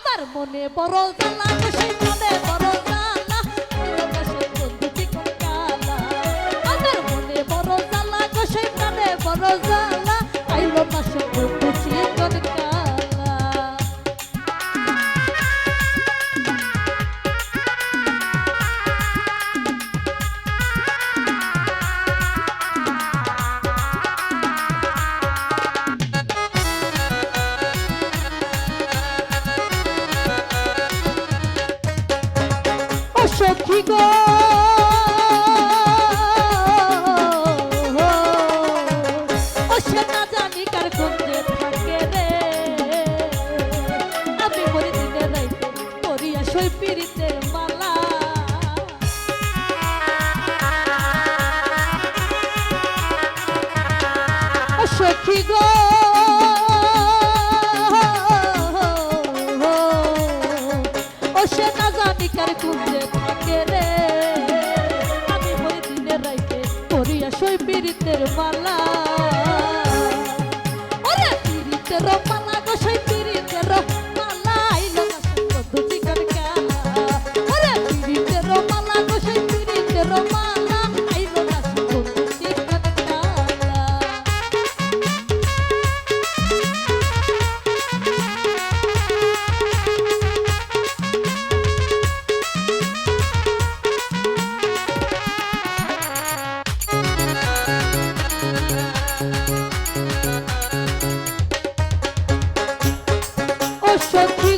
আমার মনে বড় জ্বালা সেই মনে বড় জ্বালা সেই বন্ধু চিকন কালা আমার মনে বড় জ্বালা সেই মনে বড় জ্বালা আইলো না সে বন্ধু চিকন কালা সখী গো ও সে না জানি কার কুঞ্জে থাকে রে আমি মরি দিনে রাইতে করিয়া সই পিরিতের মালা ও সখী গো ও সে না জানি কার কুঞ্জে থাকে রে আমি মরি দিনে রাইতে করিয়া সই পিরিতের মালা ওরে পিরিতের মালা গো সই পিরিতের মালা আইলো না সে বন্ধু চিকন কালা ওরে পিরিতের মালা গো সই পিরিতের মালা আইলো না সে বন্ধু চিকন কালা সখী